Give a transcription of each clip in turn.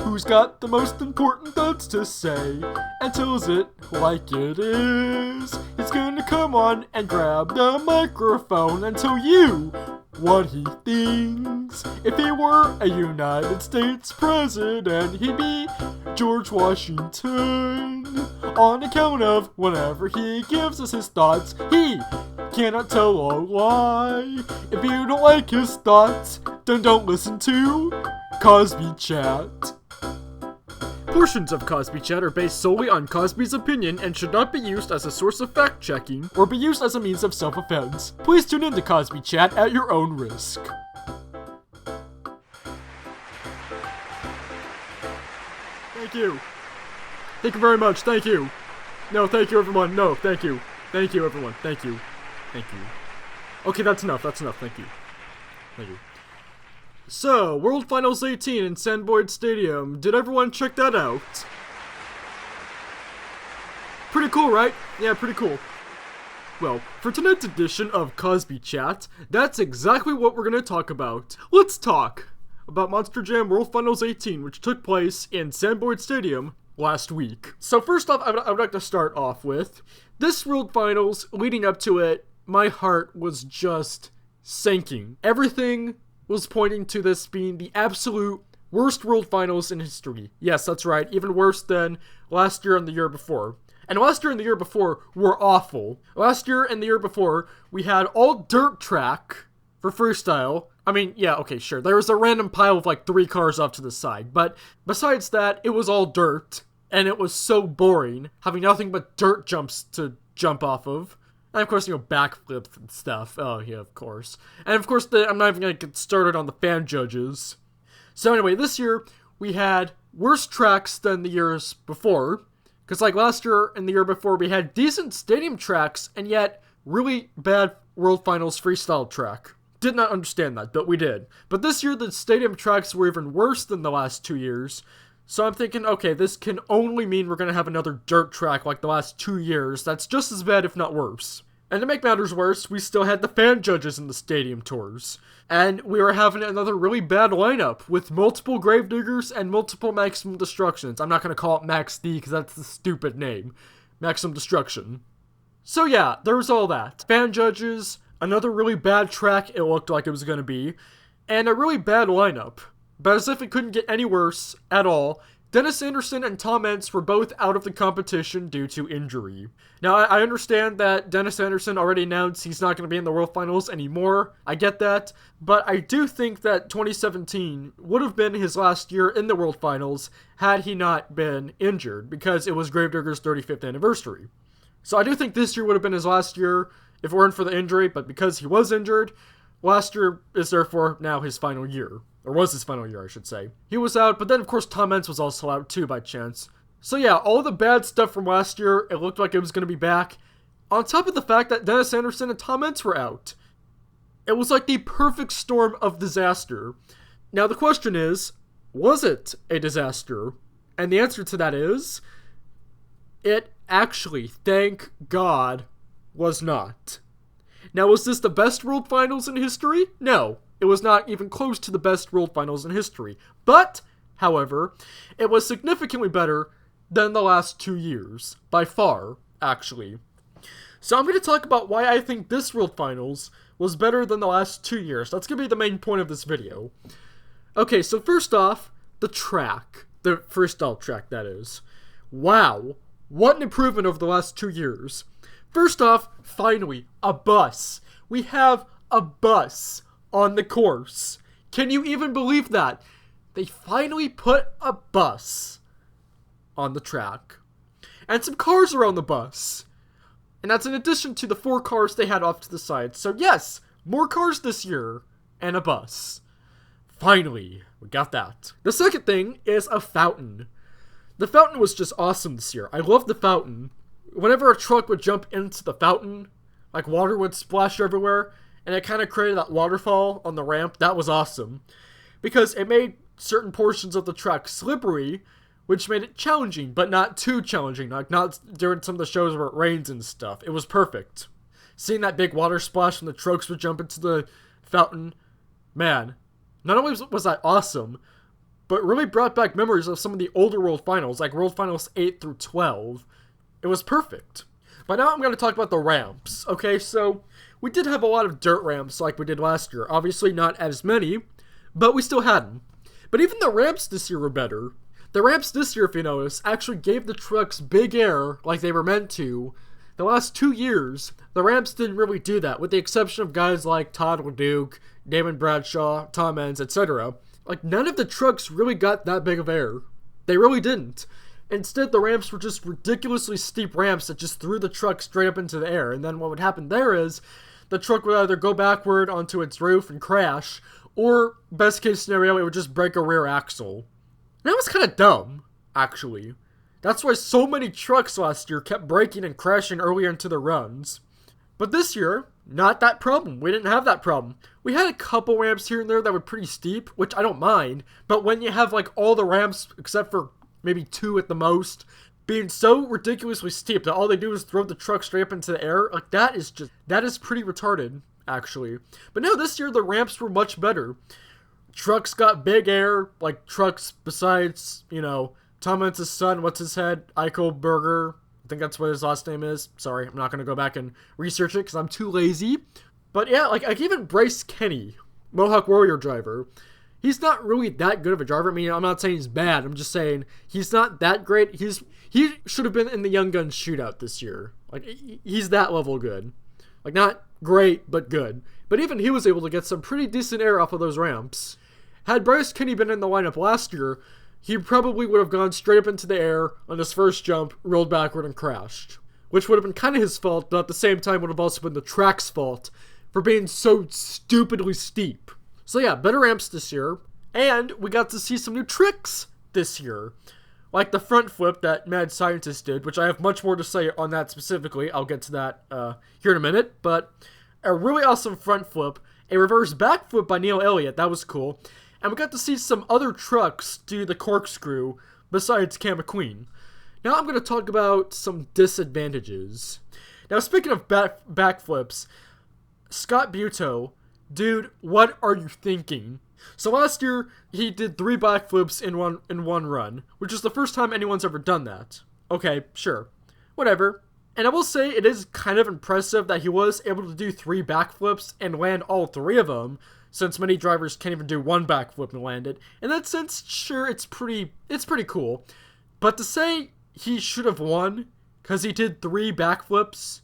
who's got the most important thoughts to say, and tells it like it is. He's gonna come on and grab the microphone and tell you what he thinks. If he were a United States president, he'd be George Washington. On account of whenever he gives us his thoughts, he cannot tell a lie. If you don't like his thoughts, then don't listen to Cosby Chat. Portions of Cosby Chat are based solely on Cosby's opinion and should not be used as a source of fact-checking or be used as a means of self-defense. Please tune in to Cosby Chat at your own risk. Thank you. Thank you very much. Thank you. No, thank you, everyone. No, thank you. Thank you, everyone. Thank you. Thank you. Okay, that's enough. That's enough. Thank you. Thank you. So, World Finals 18 in Sandboyd Stadium. Did everyone check that out? Pretty cool, right? Yeah, pretty cool. Well, for tonight's edition of Cosby Chat, that's exactly what we're gonna talk about. Let's talk about Monster Jam World Finals 18, which took place in Sandboyd Stadium last week. So first off, I would like to start off with, this World Finals, leading up to it, my heart was just sinking. Everything was pointing to this being the absolute worst World Finals in history. Yes, that's right, even worse than last year and the year before. And last year and the year before were awful. Last year and the year before, we had all dirt track for freestyle. I mean, yeah, okay, sure. There was a random pile of like 3 cars off to the side. But besides that, it was all dirt. And it was so boring, having nothing but dirt jumps to jump off of. And of course, backflips and stuff. Oh, yeah, of course. And of course, I'm not even going to get started on the fan judges. So anyway, this year, we had worse tracks than the years before. Because like last year and the year before, we had decent stadium tracks, and yet really bad World Finals freestyle track. Did not understand that, but we did. But this year, the stadium tracks were even worse than the last 2 years. So I'm thinking, okay, this can only mean we're going to have another dirt track like the last 2 years. That's just as bad, if not worse. And to make matters worse, we still had the fan judges in the stadium tours. And we were having another really bad lineup with multiple Gravediggers and multiple Maximum Destructions. I'm not going to call it Max D because that's the stupid name. Maximum Destruction. So yeah, there was all that. Fan judges, another really bad track it looked like it was going to be, and a really bad lineup. But as if it couldn't get any worse at all, Dennis Anderson and Tom Entz were both out of the competition due to injury. Now, I understand that Dennis Anderson already announced he's not going to be in the World Finals anymore. I get that. But I do think that 2017 would have been his last year in the World Finals had he not been injured, because it was Gravedigger's 35th anniversary. So I do think this year would have been his last year if it weren't for the injury, but because he was injured, last year is therefore now his final year. Or was his final year, I should say. He was out, but then of course Tom Entz was also out too by chance. So yeah, all the bad stuff from last year, it looked like it was going to be back. On top of the fact that Dennis Anderson and Tom Entz were out. It was like the perfect storm of disaster. Now the question is, was it a disaster? And the answer to that is, it actually, thank God, was not. Now was this the best World Finals in history? No. It was not even close to the best World Finals in history. But, however, it was significantly better than the last 2 years. By far, actually. So I'm going to talk about why I think this World Finals was better than the last 2 years. That's going to be the main point of this video. Okay, so first off, the track. The freestyle track, that is. Wow. What an improvement over the last 2 years. First off, finally, a bus. We have a bus on the course. Can you even believe that? They finally put a bus on the track. And some cars are on the bus. And that's in addition to the 4 cars they had off to the side. So yes, more cars this year and a bus. Finally, we got that. The second thing is a fountain. The fountain was just awesome this year. I love the fountain. Whenever a truck would jump into the fountain, like water would splash everywhere, and it kind of created that waterfall on the ramp. That was awesome. Because it made certain portions of the track slippery, which made it challenging, but not too challenging. Like, not during some of the shows where it rains and stuff. It was perfect. Seeing that big water splash when the trucks would jump into the fountain, man, not only was that awesome, but really brought back memories of some of the older World Finals, like World Finals 8 through 12. It was perfect. But now I'm going to talk about the ramps. Okay, so we did have a lot of dirt ramps like we did last year. Obviously not as many, but we still had them. But even the ramps this year were better. The ramps this year, if you notice, actually gave the trucks big air like they were meant to. The last 2 years, the ramps didn't really do that, with the exception of guys like Todd LeDuc, Damon Bradshaw, Tom Enns, etc. Like, none of the trucks really got that big of air. They really didn't. Instead, the ramps were just ridiculously steep ramps that just threw the truck straight up into the air, and then what would happen there is the truck would either go backward onto its roof and crash, or, best case scenario, it would just break a rear axle. And that was kind of dumb, actually. That's why so many trucks last year kept breaking and crashing earlier into their runs. But this year, not that problem. We didn't have that problem. We had a couple ramps here and there that were pretty steep, which I don't mind, but when you have like all the ramps, except for maybe 2 at the most, being so ridiculously steep that all they do is throw the truck straight up into the air, like that is pretty retarded, actually. But no, this year the ramps were much better. Trucks got big air, like trucks besides, Tom Enns' son, what's his head? Eichelberger. I think that's what his last name is. Sorry, I'm not going to go back and research it because I'm too lazy. But yeah, like even Bryce Kenny, Mohawk Warrior driver, he's not really that good of a driver. I mean, I'm not saying he's bad. I'm just saying he's not that great. He should have been in the Young Guns shootout this year. Like, he's that level good. Like, not great, but good. But even he was able to get some pretty decent air off of those ramps. Had Bryce Kenny been in the lineup last year, he probably would have gone straight up into the air on his first jump, rolled backward, and crashed. Which would have been kind of his fault, but at the same time would have also been the track's fault for being so stupidly steep. So yeah, better ramps this year. And we got to see some new tricks this year. Like the front flip that Mad Scientist did, which I have much more to say on that specifically. I'll get to that here in a minute. But a really awesome front flip. A reverse back flip by Neil Elliott. That was cool. And we got to see some other trucks do the corkscrew besides Cam McQueen. Now I'm going to talk about some disadvantages. Now speaking of backflips, Scott Buteau, dude, what are you thinking? So last year, he did 3 backflips in one run, which is the first time anyone's ever done that. Okay, sure. Whatever. And I will say it is kind of impressive that he was able to do 3 backflips and land all 3 of them, since many drivers can't even do 1 backflip and land it. In that sense, sure, it's pretty cool. But to say he should have won because he did 3 backflips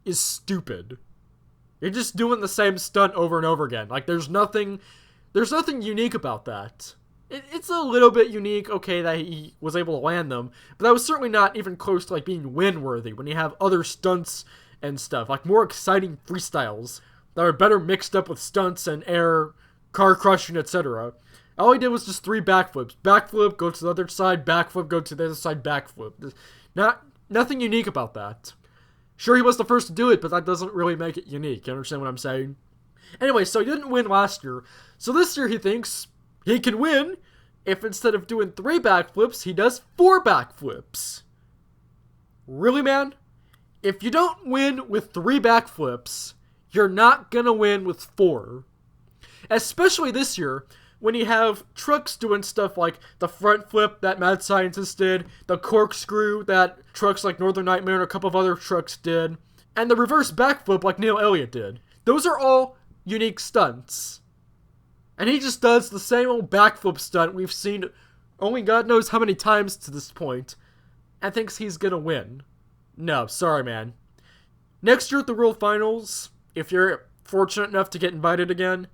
is stupid. You're just doing the same stunt over and over again. Like, there's nothing unique about that. It's a little bit unique, okay, that he was able to land them, but that was certainly not even close to, like, being win-worthy when you have other stunts and stuff, like more exciting freestyles that are better mixed up with stunts and air, car crushing, etc. All he did was just 3 backflips. Backflip, go to the other side, backflip, go to the other side, backflip. Nothing unique about that. Sure, he was the first to do it, but that doesn't really make it unique. You understand what I'm saying? Anyway, so he didn't win last year. So this year he thinks he can win if instead of doing 3 backflips, he does 4 backflips. Really, man? If you don't win with 3 backflips, you're not gonna win with 4. Especially this year, when you have trucks doing stuff like the front flip that Mad Scientist did, the corkscrew that trucks like Northern Nightmare and a couple of other trucks did, and the reverse backflip like Neil Elliott did. Those are all unique stunts. And he just does the same old backflip stunt we've seen only God knows how many times to this point, and thinks he's gonna win. No, sorry, man. Next year at the World Finals, if you're fortunate enough to get invited again,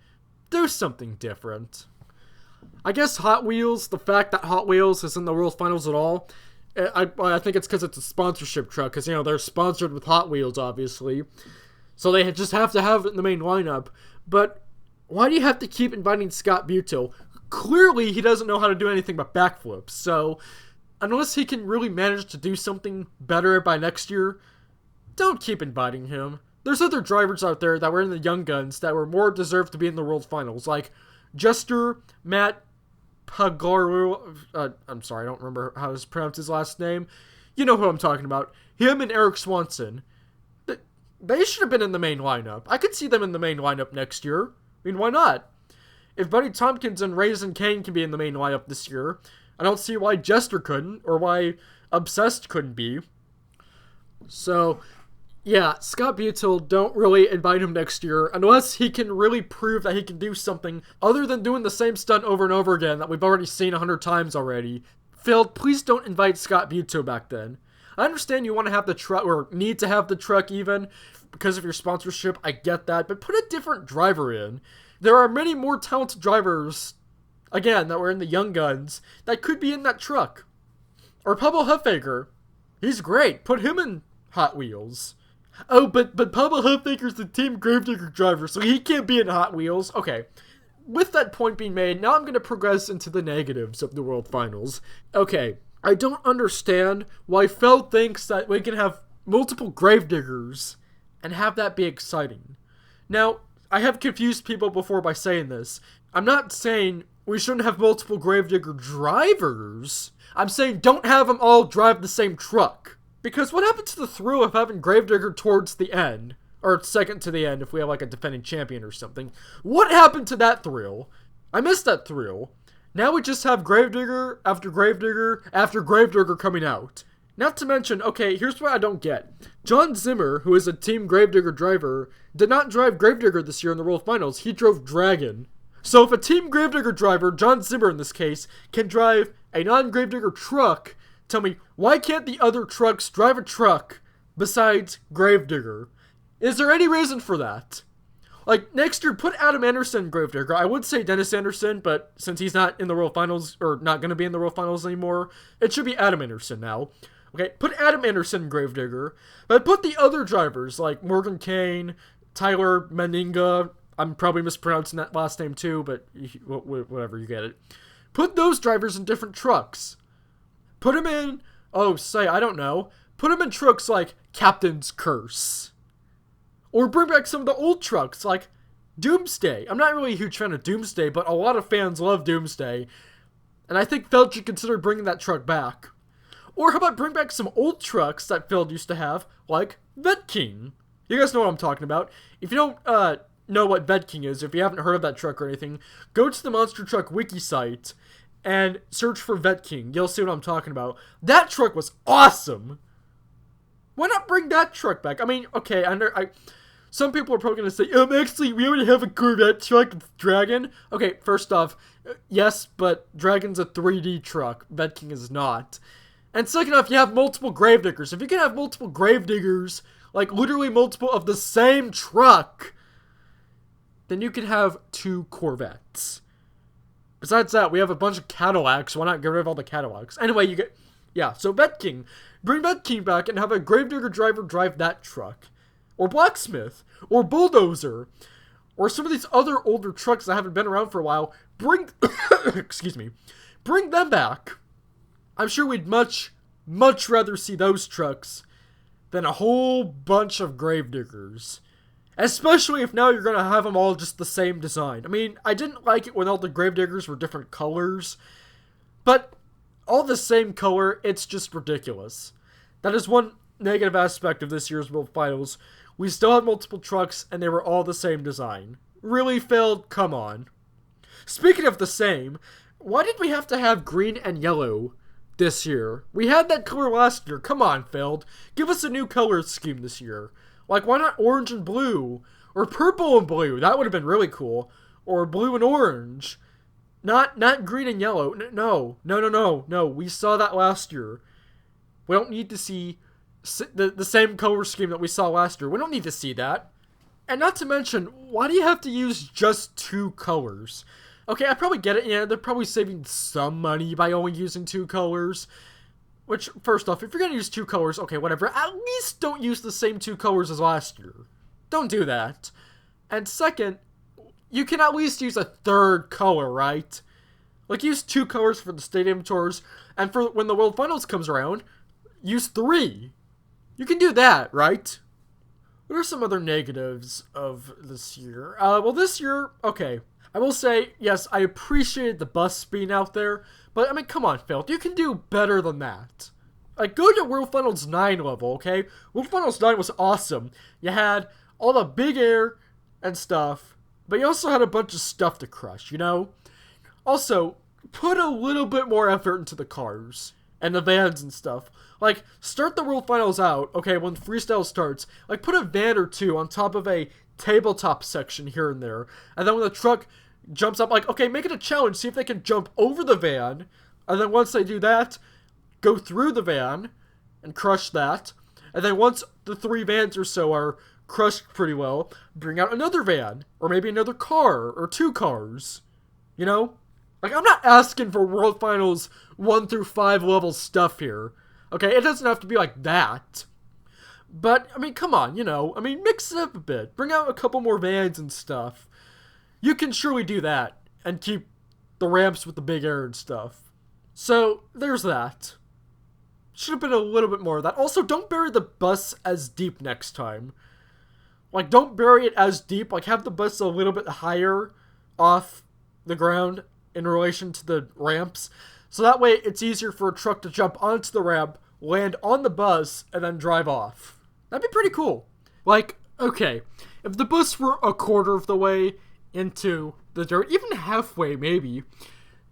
do something different. I guess Hot Wheels, the fact that Hot Wheels is in the World Finals at all, I think it's because it's a sponsorship truck, because, they're sponsored with Hot Wheels, obviously. So they just have to have it in the main lineup. But why do you have to keep inviting Scott Buteau? Clearly, he doesn't know how to do anything but backflips. So, unless he can really manage to do something better by next year, don't keep inviting him. There's other drivers out there that were in the Young Guns that were more deserved to be in the World Finals, like Jester, Matt Pagaru, I'm sorry, I don't remember how to pronounce his last name. You know who I'm talking about. Him and Eric Swanson. They should have been in the main lineup. I could see them in the main lineup next year. I mean, why not? If Buddy Tompkins and Raisin Kane can be in the main lineup this year, I don't see why Jester couldn't, or why Obsessed couldn't be. So, yeah, Scott Butel, don't really invite him next year unless he can really prove that he can do something other than doing the same stunt over and over again that we've already seen 100 times already. Phil, please don't invite Scott Butel back then. I understand you want to have the truck, or need to have the truck even, because of your sponsorship, I get that, but put a different driver in. There are many more talented drivers, again, that were in the Young Guns, that could be in that truck. Or Pablo Huffaker. He's great. Put him in Hot Wheels. Oh, but Pablo Huffaker's the Team Gravedigger driver, so he can't be in Hot Wheels. Okay. With that point being made, now I'm going to progress into the negatives of the World Finals. Okay. I don't understand why Feld thinks that we can have multiple Gravediggers and have that be exciting. Now, I have confused people before by saying this. I'm not saying we shouldn't have multiple Gravedigger drivers. I'm saying don't have them all drive the same truck. Because what happened to the thrill of having Gravedigger towards the end? Or second to the end if we have like a defending champion or something. What happened to that thrill? I missed that thrill. Now we just have Gravedigger after Gravedigger after Gravedigger coming out. Not to mention, okay, here's what I don't get. John Zimmer, who is a Team Gravedigger driver, did not drive Gravedigger this year in the World Finals. He drove Dragon. So if a Team Gravedigger driver, John Zimmer in this case, can drive a non-Gravedigger truck, tell me, why can't the other trucks drive a truck besides Gravedigger? Is there any reason for that? Like, next year, put Adam Anderson in Gravedigger. I would say Dennis Anderson, but since he's not in the World Finals, or not going to be in the World Finals anymore, it should be Adam Anderson now. Okay, put Adam Anderson in Gravedigger, but put the other drivers, like Morgan Kane, Tyler Meninga, I'm probably mispronouncing that last name too, but whatever, you get it. Put those drivers in different trucks. Put them in, I don't know, put them in trucks like Captain's Curse. Or bring back some of the old trucks, like Doomsday. I'm not really a huge fan of Doomsday, but a lot of fans love Doomsday. And I think Feld should consider bringing that truck back. Or how about bring back some old trucks that Feld used to have, like Vet King. You guys know what I'm talking about. If you don't know what Vet King is, if you haven't heard of that truck or anything, go to the Monster Truck wiki site and search for Vet King. You'll see what I'm talking about. That truck was awesome. Why not bring that truck back? I mean, okay, some people are probably going to say, actually, we already have a Corvette truck, it's Dragon. Okay, first off, yes, but Dragon's a 3D truck. Vet King is not. And second off, you have multiple Gravediggers. If you can have multiple Gravediggers, like literally multiple of the same truck, then you can have 2 Corvettes. Besides that, we have a bunch of Cadillacs. Why not get rid of all the Cadillacs? Anyway, so Vet King. Bring Vet King back and have a Gravedigger driver drive that truck. Or Blacksmith, or Bulldozer, or some of these other older trucks that haven't been around for a while. Bring them back. I'm sure we'd much rather see those trucks than a whole bunch of Gravediggers. Especially if now you're going to have them all just the same design. I mean, I didn't like it when all the Gravediggers were different colors, but all the same color, it's just ridiculous. That is one negative aspect of this year's World Finals. We still had multiple trucks, and they were all the same design. Really, Phil? Come on. Speaking of the same, why did we have to have green and yellow this year? We had that color last year. Come on, Phil. Give us a new color scheme this year. Like, why not orange and blue? Or purple and blue? That would have been really cool. Or blue and orange. Not green and yellow. No. We saw that last year. We don't need to see the same color scheme that we saw last year. We don't need to see that. And not to mention, why do you have to use just 2 colors? Okay, I probably get it. Yeah, they're probably saving some money by only using 2 colors. Which, first off, if you're going to use 2 colors, okay, whatever. At least don't use the same 2 colors as last year. Don't do that. And second, you can at least use a 3rd color, right? Like, use 2 colors for the stadium tours, and for when the World Finals comes around, use 3. You can do that, right? What are some other negatives of this year? Well, this year, okay. I will say, yes, I appreciated the bus being out there, but, I mean, come on, Phil. You can do better than that. Like, go to World Finals 9 level, okay? World Finals 9 was awesome. You had all the big air and stuff. but you also had a bunch of stuff to crush, you know? Also, put a little bit more effort into the cars and the vans and stuff. Like, start the World Finals out, okay, when freestyle starts, like, put a van or two on top of a tabletop section here and there, and then when the truck jumps up, like, okay, make it a challenge, see if they can jump over the van, and then once they do that, go through the van and crush that, and then once the 3 vans or so are crushed pretty well, bring out another van, or maybe another car, or 2 cars, you know? Like, I'm not asking for World Finals 1 through 5 level stuff here. Okay, it doesn't have to be like that. But, I mean, come on, you know. I mean, mix it up a bit. Bring out a couple more vans and stuff. You can surely do that. And keep the ramps with the big air and stuff. So, there's that. Should have been a little bit more of that. Also, don't bury the bus as deep next time. Like, don't bury it as deep. Like, have the bus a little bit higher off the ground in relation to the ramps. So that way, it's easier for a truck to jump onto the ramp, land on the bus, and then drive off. That'd be pretty cool. Like, okay, if the bus were a quarter of the way into the dirt, even halfway maybe,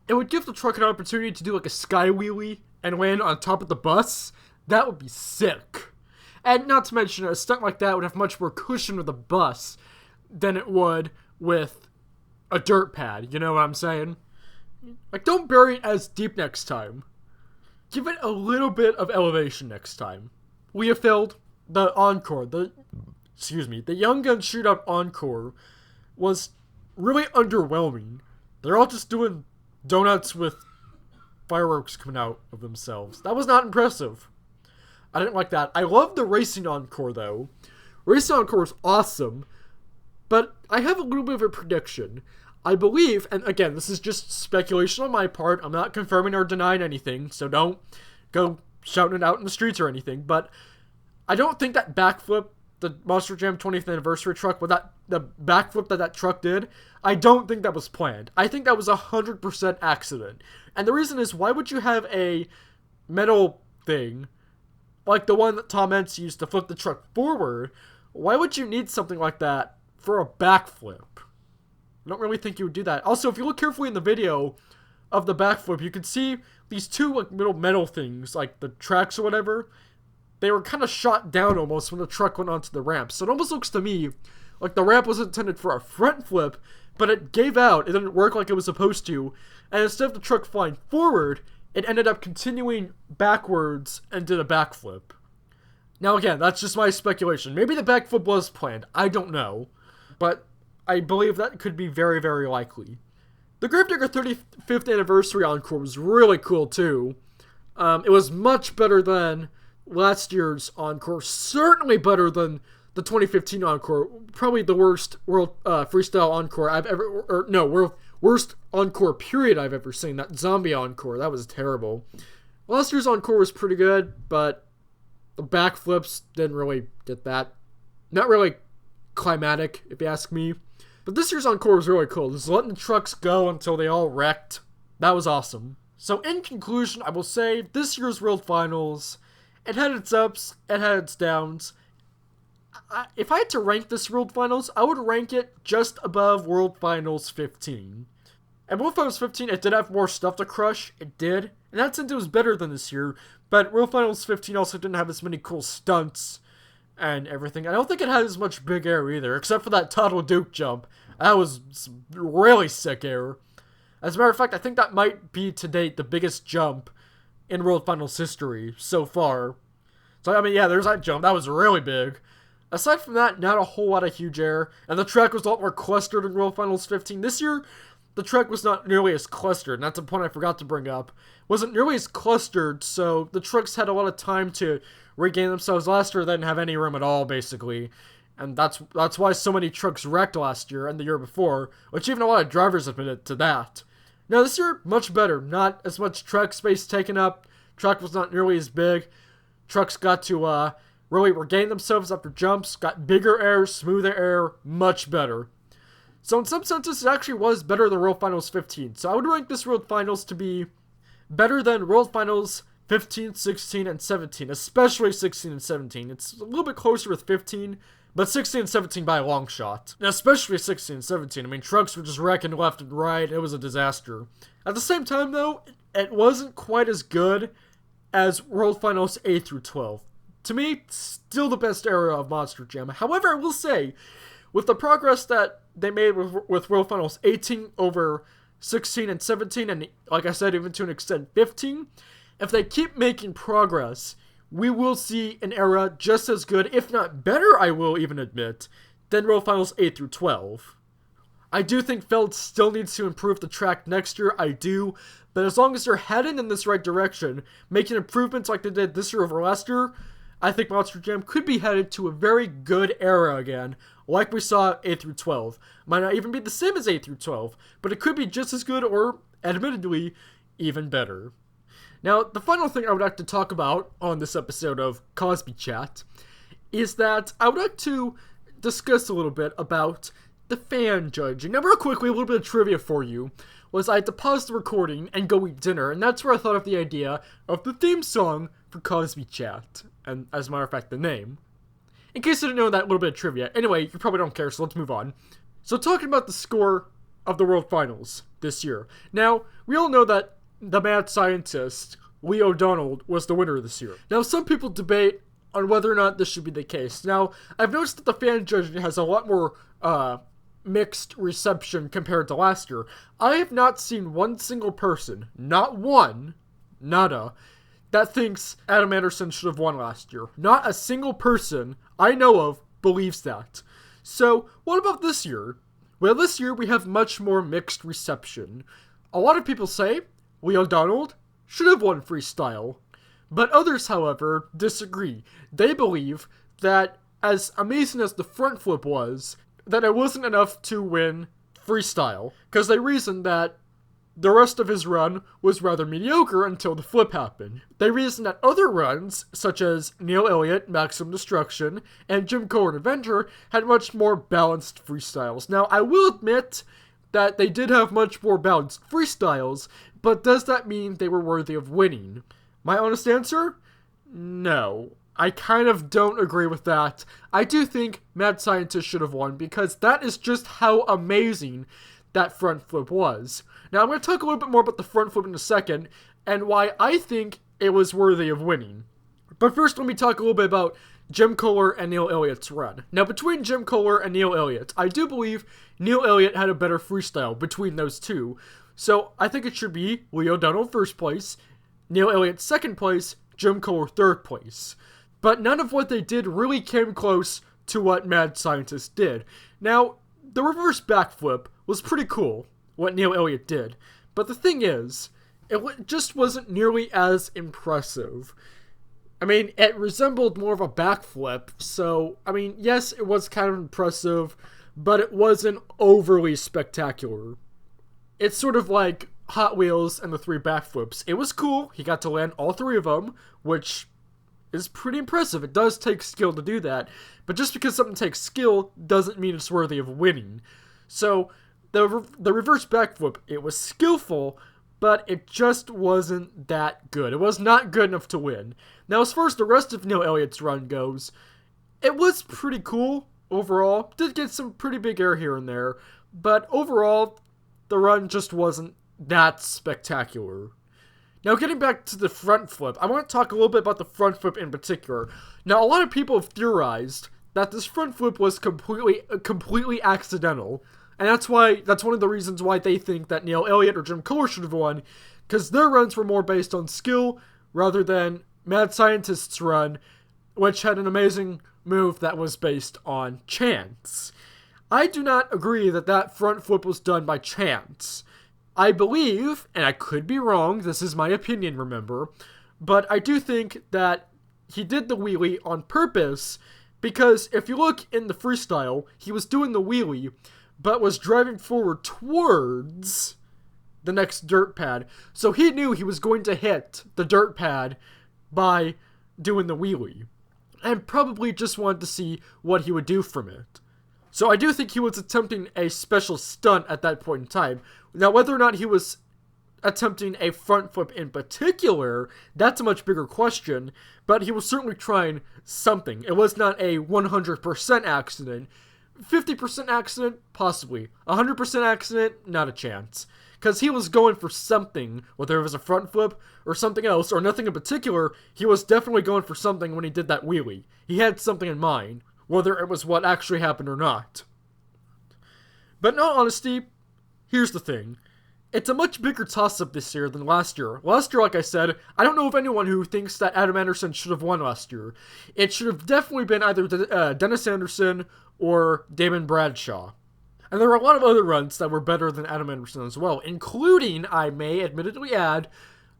it would give the truck an opportunity to do like a sky wheelie and land on top of the bus. That would be sick. And not to mention, a stunt like that would have much more cushion with the bus than it would with a dirt pad, you know what I'm saying? Like, don't bury it as deep next time. Give it a little bit of elevation next time. Leofield, the encore, the Young Gun Shootout encore was really underwhelming. They're all just doing donuts with fireworks coming out of themselves. That was not impressive. I didn't like that. I love the racing encore, though. Racing encore is awesome, but I have a little bit of a prediction. I believe, and again, this is just speculation on my part, I'm not confirming or denying anything, so don't go shouting it out in the streets or anything, but I don't think that backflip, the Monster Jam 20th anniversary truck, with the backflip that truck did, I don't think that was planned. I think that was 100% accident. And the reason is, why would you have a metal thing, like the one that Tom Entz used to flip the truck forward? Why would you need something like that for a backflip? I don't really think you would do that. Also, if you look carefully in the video of the backflip, you can see these 2 like little metal things, like the tracks or whatever. They were kind of shot down almost when the truck went onto the ramp. So it almost looks to me like the ramp was intended for a front flip, but it gave out. It didn't work like it was supposed to. And instead of the truck flying forward, it ended up continuing backwards and did a backflip. Now again, that's just my speculation. Maybe the backflip was planned. I don't know. But I believe that could be very, very likely. The Gravedigger 35th Anniversary Encore was really cool, too. It was much better than last year's Encore. Certainly better than the 2015 Encore. Probably the worst world freestyle Encore I've ever... worst Encore period I've ever seen. That zombie Encore. That was terrible. Last year's Encore was pretty good, but the backflips didn't really get that. Not really climatic, if you ask me. But this year's Encore was really cool. Just letting the trucks go until they all wrecked. That was awesome. So in conclusion, I will say this year's World Finals, it had its ups, it had its downs. If I had to rank this World Finals, I would rank it just above World Finals 15. And World Finals 15, it did have more stuff to crush. It did. In that sense, it was better than this year. But World Finals 15 also didn't have as many cool stunts and everything. I don't think it had as much big air either, except for that Tuttle Duke jump. That was really sick air. As a matter of fact, I think that might be to date the biggest jump in World Finals history so far. So, I mean, yeah, there's that jump. That was really big. Aside from that, not a whole lot of huge air. And the track was a lot more clustered in World Finals 15. This year, the track was not nearly as clustered. And that's a point I forgot to bring up. It wasn't nearly as clustered, so the trucks had a lot of time to regain themselves last year. They didn't have any room at all, basically. And that's why so many trucks wrecked last year and the year before, which even a lot of drivers admitted to that. Now, this year, much better. Not as much track space taken up. Track was not nearly as big. Trucks got to really regain themselves after jumps, got bigger air, smoother air, much better. So in some senses, it actually was better than World Finals 15. So I would rank this World Finals to be better than World Finals 15, 16, and 17, especially 16 and 17. It's a little bit closer with 15, But 16 and 17 by a long shot. And especially 16 and 17. I mean, trucks were just wrecking left and right. It was a disaster. At the same time, though, it wasn't quite as good as World Finals 8 through 12. To me, still the best era of Monster Jam. However, I will say, with the progress that they made with World Finals 18 over 16 and 17, and like I said, even to an extent 15, if they keep making progress, we will see an era just as good, if not better, I will even admit, than World Finals 8 through 12. I do think Feld still needs to improve the track next year, I do, but as long as they're heading in this right direction, making improvements like they did this year over last year, I think Monster Jam could be headed to a very good era again, like we saw 8 through 12. Might not even be the same as 8 through 12, but it could be just as good or, admittedly, even better. Now, the final thing I would like to talk about on this episode of Cosby Chat is that I would like to discuss a little bit about the fan judging. Now, real quickly, a little bit of trivia for you was I had to pause the recording and go eat dinner, and that's where I thought of the idea of the theme song for Cosby Chat, and as a matter of fact, the name. In case you didn't know that little bit of trivia. Anyway, you probably don't care, so let's move on. So, talking about the score of the World Finals this year. Now, we all know that the mad scientist, Lee O'Donnell, was the winner this year. Now, some people debate on whether or not this should be the case. Now, I've noticed that the fan judging has a lot more, mixed reception compared to last year. I have not seen one single person, not one, nada, that thinks Adam Anderson should have won last year. Not a single person I know of believes that. So, what about this year? Well, this year we have much more mixed reception. A lot of people say Lee O'Donnell should have won freestyle. But others, however, disagree. They believe that as amazing as the front flip was, that it wasn't enough to win freestyle. Because they reasoned that the rest of his run was rather mediocre until the flip happened. They reasoned that other runs, such as Neil Elliott, Maximum Destruction, and Jim Cohen Avenger, had much more balanced freestyles. Now, I will admit that they did have much more balanced freestyles, but does that mean they were worthy of winning? My honest answer? No. I kind of don't agree with that. I do think Mad Scientist should have won because that is just how amazing that front flip was. Now, I'm going to talk a little bit more about the front flip in a second and why I think it was worthy of winning. But first, let me talk a little bit about Jim Kohler and Neil Elliott's run. Now, between Jim Kohler and Neil Elliott, I do believe Neil Elliott had a better freestyle between those two. So, I think it should be Lee O'Donnell first place, Neil Elliott second place, Jim Kohler third place. But none of what they did really came close to what Mad Scientist did. Now, the reverse backflip was pretty cool, what Neil Elliott did. But the thing is, it just wasn't nearly as impressive. I mean, it resembled more of a backflip, so, I mean, yes, it was kind of impressive, but it wasn't overly spectacular. It's sort of like Hot Wheels and the 3 backflips. It was cool, he got to land all 3 of them, which is pretty impressive. It does take skill to do that, but just because something takes skill doesn't mean it's worthy of winning. So, the reverse backflip, it was skillful, but it just wasn't that good. It was not good enough to win. Now, as far as the rest of Neil Elliott's run goes, it was pretty cool overall. Did get some pretty big air here and there, but overall, the run just wasn't that spectacular. Now, getting back to the front flip, I want to talk a little bit about the front flip in particular. Now, a lot of people have theorized that this front flip was completely accidental, and that's one of the reasons why they think that Neil Elliott or Jim Kohler should have won, because their runs were more based on skill rather than Mad Scientist's run, which had an amazing move that was based on chance. I do not agree that that front flip was done by chance. I believe, and I could be wrong, this is my opinion, remember, but I do think that he did the wheelie on purpose, because if you look in the freestyle, he was doing the wheelie, but was driving forward towards the next dirt pad, so he knew he was going to hit the dirt pad by doing the wheelie, and probably just wanted to see what he would do from it. So I do think he was attempting a special stunt at that point in time. Now, whether or not he was attempting a front flip in particular, that's a much bigger question, but he was certainly trying something. It was not a 100% accident. 50% accident? Possibly. 100% accident? Not a chance. Because he was going for something, whether it was a front flip or something else, or nothing in particular, he was definitely going for something when he did that wheelie. He had something in mind, whether it was what actually happened or not. But in all honesty, here's the thing. It's a much bigger toss-up this year than last year. Last year, like I said, I don't know of anyone who thinks that Adam Anderson should have won last year. It should have definitely been either Dennis Anderson or Damon Bradshaw. And there were a lot of other runs that were better than Adam Anderson as well, including, I may admittedly add,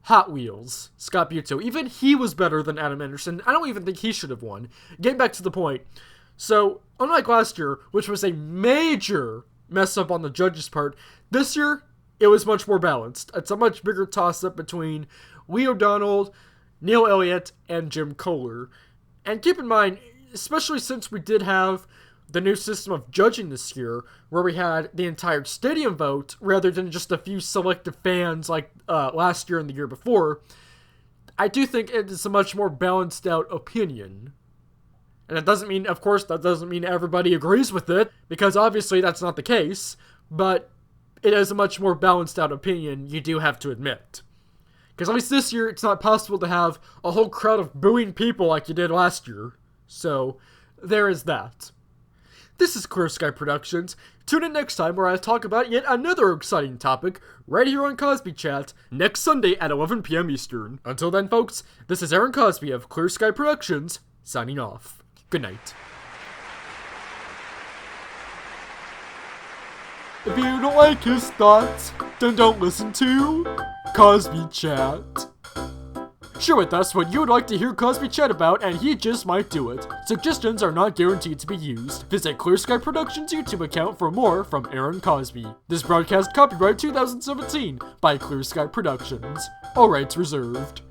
Hot Wheels, Scott Buteau. Even he was better than Adam Anderson. I don't even think he should have won. Getting back to the point. So, unlike last year, which was a major mess up on the judges' part, this year, it was much more balanced. It's a much bigger toss-up between Lee O'Donnell, Neil Elliott, and Jim Kohler. And keep in mind, especially since we did have the new system of judging this year, where we had the entire stadium vote, rather than just a few selective fans like last year and the year before, I do think it is a much more balanced out opinion. And it doesn't mean, of course, that doesn't mean everybody agrees with it, because obviously that's not the case, but it is a much more balanced out opinion, you do have to admit. Because at least this year, it's not possible to have a whole crowd of booing people like you did last year. So, there is that. This is Clear Sky Productions. Tune in next time where I talk about yet another exciting topic right here on Cosby Chat next Sunday at 11 p.m. Eastern. Until then, folks, this is Aaron Cosby of Clear Sky Productions, signing off. Good night. If you don't like his thoughts, then don't listen to Cosby Chat. Share with us what you would like to hear Cosby chat about, and he just might do it. Suggestions are not guaranteed to be used. Visit Clear Sky Productions' YouTube account for more from Aaron Cosby. This broadcast copyright 2017 by Clear Sky Productions. All rights reserved.